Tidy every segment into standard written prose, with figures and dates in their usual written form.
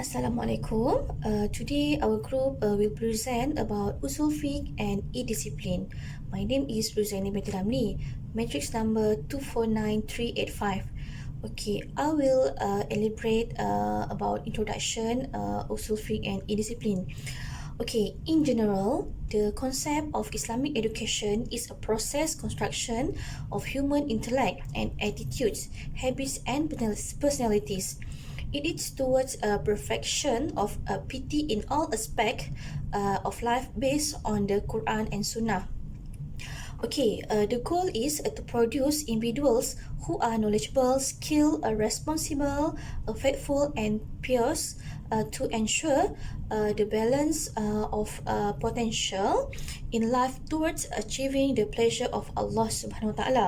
Assalamualaikum. Today our group will present about usul fiqh and e-discipline. My name is Rozi binti Ramli, matrix number 249385. Okay, I will elaborate about introduction usul fiqh and e-discipline. Okay, in general, the concept of Islamic education is a process construction of human intellect and attitudes, habits and personalities. It is towards a perfection of piety in all aspects of life based on the Quran and Sunnah. Okay, the goal is to produce individuals who are knowledgeable, skilled, responsible, faithful, and pious to ensure the balance of potential in life towards achieving the pleasure of Allah Subhanahu Wa Taala.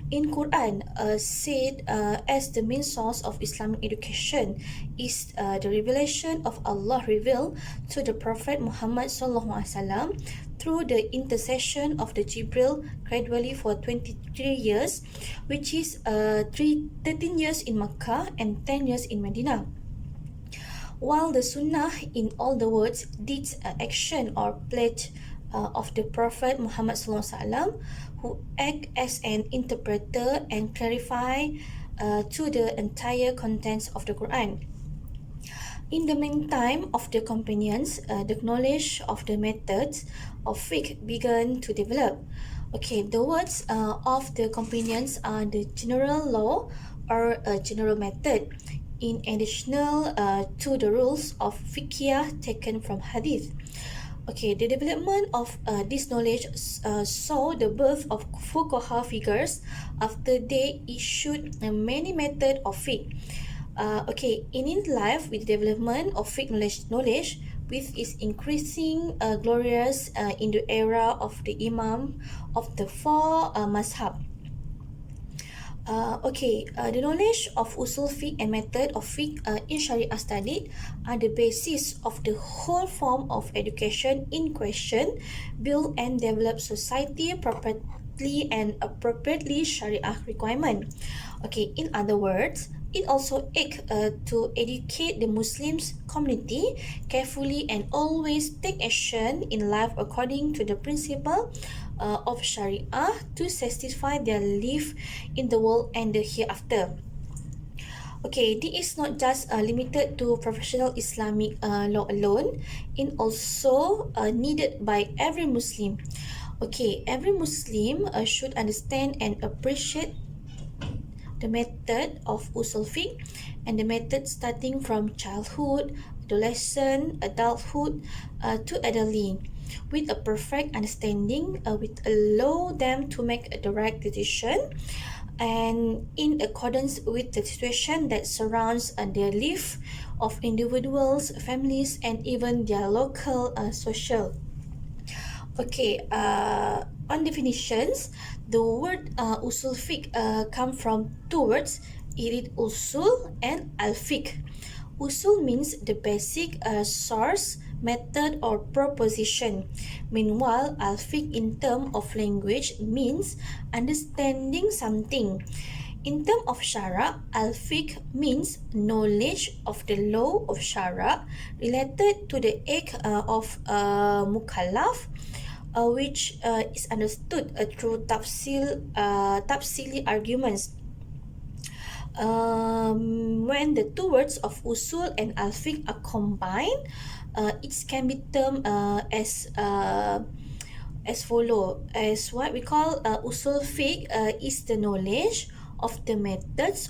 In Quran, said as the main source of Islamic education is the revelation of Allah revealed to the Prophet Muhammad sallallahu alaihi wasallam through the intercession of the Jibril gradually for 23 years, which is 13 years in Makkah and 10 years in Medina. While the Sunnah in all the words, deeds, action or pledge of the Prophet Muhammad sallallahu alaihi wasallam, who act as an interpreter and clarify to the entire contents of the Quran. In the meantime of the companions, the knowledge of the methods of fiqh began to develop. Okay, the words of the companions are the general law or a general method, in additional to the rules of fiqhiyah taken from hadith. Okay, the development of this knowledge saw the birth of fuqaha figures after they issued many methods of fiqh. Okay, in life with the development of fiqh knowledge with its increasing glorious in the era of the Imam of the four mazhab. The knowledge of usul fiqh and method of fiqh in Sharia study are the basis of the whole form of education in question, build and develop society properly and appropriately Sharia requirement. Okay, in other words, it also aims to educate the Muslims community carefully and always take action in life according to the principle of Sharia to satisfy their life in the world and the hereafter. Okay, this is not just limited to professional Islamic law alone. It also needed by every Muslim. Okay, every Muslim should understand and appreciate the method of usul fiqh and the method starting from childhood, adolescent, adulthood to elderly, with a perfect understanding will allow them to make the right decision and in accordance with the situation that surrounds their life of individuals, families, and even their local social. Okay, on definitions, the word usul fiqh come from two words, irid usul and al-fiqh. Usul means the basic source, method or proposition. Meanwhile, al-fiqh in term of language means understanding something. In term of Shara, al-fiqh means knowledge of the law of Shara related to the act of mukallaf, which is understood through tafsili arguments. When the two words of usul and al-fiqh are combined, it can be termed as follow. As what we call usul fiqh is the knowledge of the methods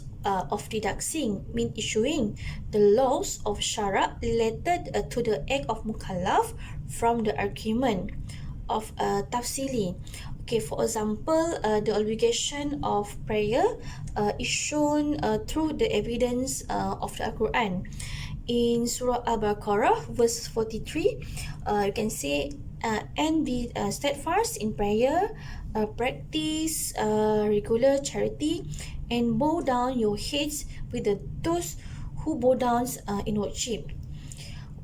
of deducting, mean issuing the laws of Sharia related to the act of mukallaf from the argument of tafsili. Okay, for example, the obligation of prayer is shown through the evidence of the Quran. In Surah Al-Baqarah, verse 43, you can say, and be steadfast in prayer, practice regular charity, and bow down your heads with those who bow down in worship.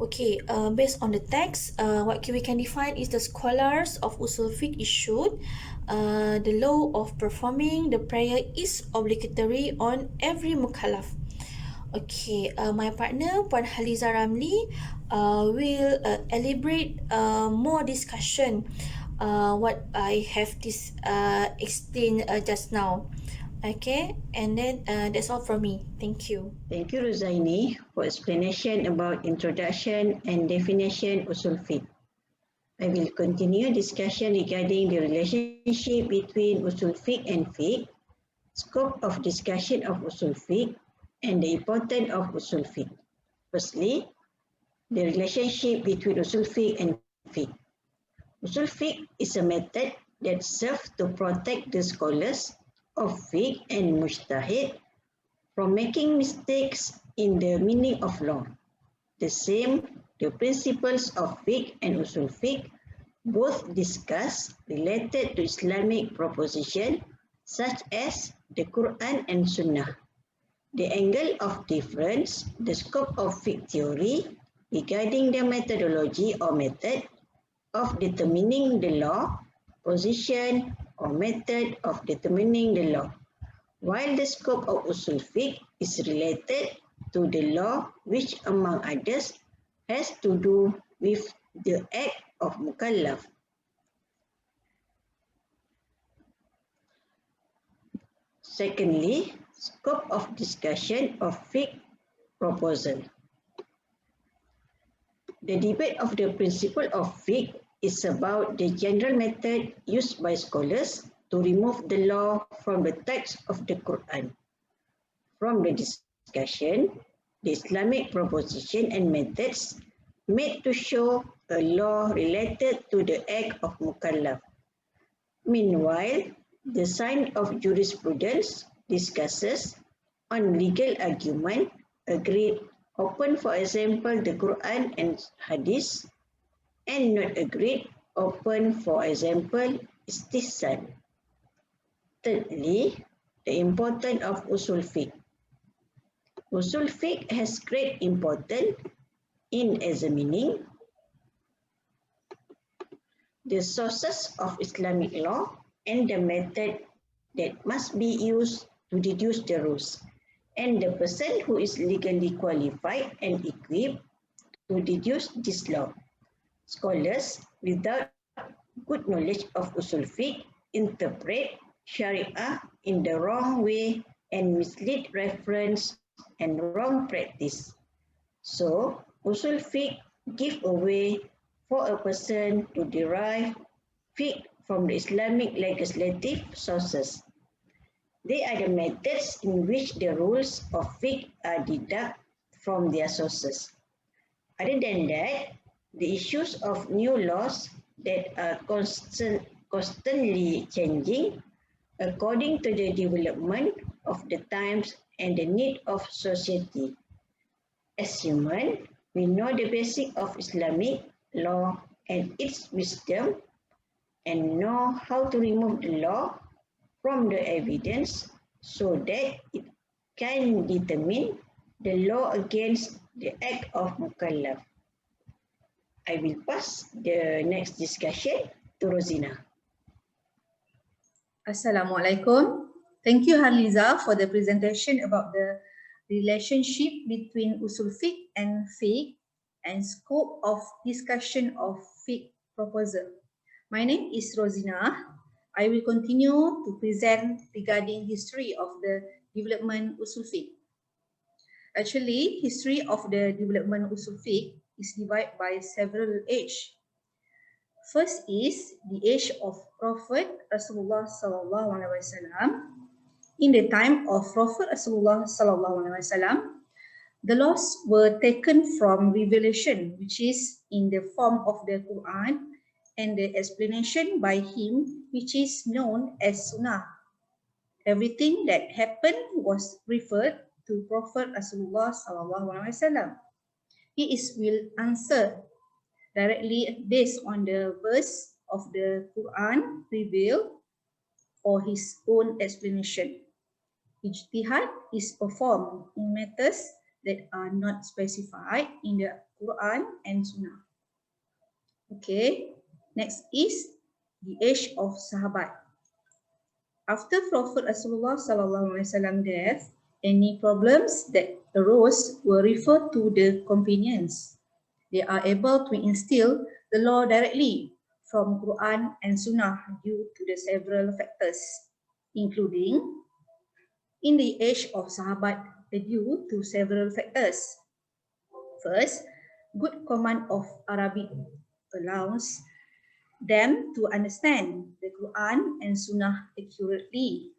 Okay, based on the text, what we can define is the scholars of Usul Fiqh issued the law of performing the prayer is obligatory on every mukallaf. Okay, my partner Puan Haliza Ramli will elaborate more discussion what I have this explained just now. Okay, and then that's all from me. Thank you. Thank you, Rozaini, for explanation about introduction and definition usul fiqh. I will continue discussion regarding the relationship between usul fiqh and fiqh, scope of discussion of usul fiqh, and the importance of usul fiqh. Firstly, the relationship between usul fiqh and fiqh. Usul fiqh is a method that serves to protect the scholars of fiqh and mujtahid from making mistakes in the meaning of law. The same, the principles of fiqh and usul fiqh both discuss related to Islamic proposition such as the Quran and Sunnah. The angle of difference, the scope of fiqh theory regarding the methodology or method of determining the law, position or method of determining the law, while the scope of usul fiqh is related to the law which among others has to do with the act of mukallaf. Secondly, scope of discussion of fiqh proposal. The debate of the principle of fiqh is about the general method used by scholars to remove the law from the text of the Quran. From the discussion, the Islamic proposition and methods made to show a law related to the act of mukallaf. Meanwhile, the science of jurisprudence discusses on legal argument, agreed, open for example the Quran and Hadith, and not agreed, open for example istihsan. Thirdly, the importance of usul fiqh. Usul fiqh has great importance in examining the sources of Islamic law and the method that must be used to deduce the rules, and the person who is legally qualified and equipped to deduce this law. Scholars without good knowledge of usul fiqh interpret Sharia in the wrong way and mislead reference and wrong practice. So, usul fiqh give a way for a person to derive fiqh from the Islamic legislative sources. They are the methods in which the rules of fiqh are deducted from their sources. Other than that, the issues of new laws that are constantly changing according to the development of the times and the need of society. As human, we know the basic of Islamic law and its wisdom and know how to remove the law from the evidence so that it can determine the law against the act of mukallaf. I will pass the next discussion to Rosina. Assalamualaikum. Thank you, Harliza, for the presentation about the relationship between usul fiqh and scope of discussion of fiqh proposal. My name is Rosina. I will continue to present regarding history of the development usul fiqh. Actually, history of the development usul fiqh is divided by several ages. First is the age of Prophet Rasulullah SAW. In the time of Prophet Rasulullah sallallahu alaihi wasallam, the laws were taken from revelation, which is in the form of the Quran, and the explanation by him, which is known as Sunnah. Everything that happened was referred to Prophet Rasulullah sallallahu alaihi wasallam. Will answer directly based on the verse of the Quran revealed or his own explanation. Ijtihad is performed in matters that are not specified in the Quran and Sunnah. Okay, next is the age of Sahabat. After Prophet Rasulullah sallallahu alaihi wasallam death, any problems that arose were referred to the companions. They are able to instill the law directly from Quran and Sunnah due to the several factors, including in the age of Sahabat due to several factors. First, good command of Arabic allows them to understand the Quran and Sunnah accurately.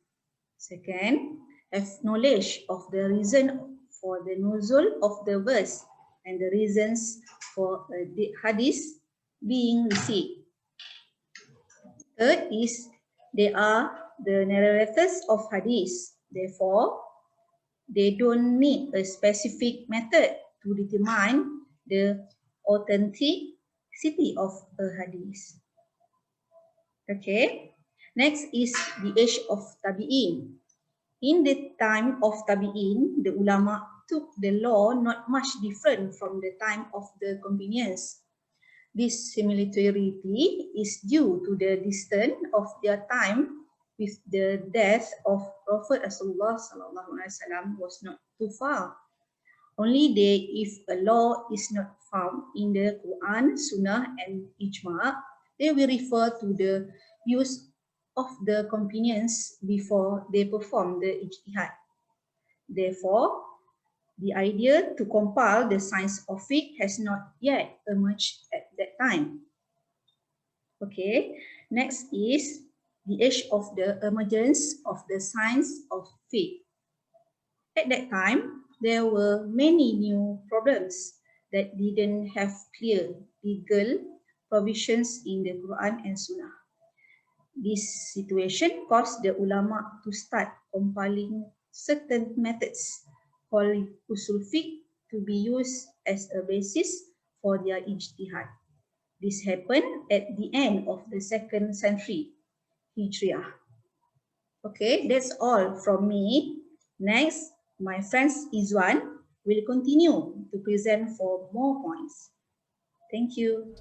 Second, have knowledge of the reason for the nuzul of the verse and the reasons for the hadith being received. Third is they are the narrators of hadith. Therefore, they don't need a specific method to determine the authenticity of a hadith. Okay. Next is the age of Tabi'in. In the time of Tabi'in, the ulama took the law not much different from the time of the companions. This similarity is due to the distance of their time with the death of Prophet Rasulullah sallallahu alaihi wasallam was not too far. Only they, if a law is not found in the Quran, Sunnah, and Ijma', they will refer to the use of the companions before they perform the ijtihad. Therefore, the idea to compile the science of fiqh has not yet emerged at that time. Okay, next is the age of the emergence of the science of fiqh. At that time, there were many new problems that didn't have clear legal provisions in the Quran and Sunnah. This situation caused the ulama to start compiling certain methods called usul fiqh to be used as a basis for their ijtihad. This happened at the end of the 2nd century Hijriah. Okay, that's all from me. Next, my friend Izwan will continue to present for more points. Thank you.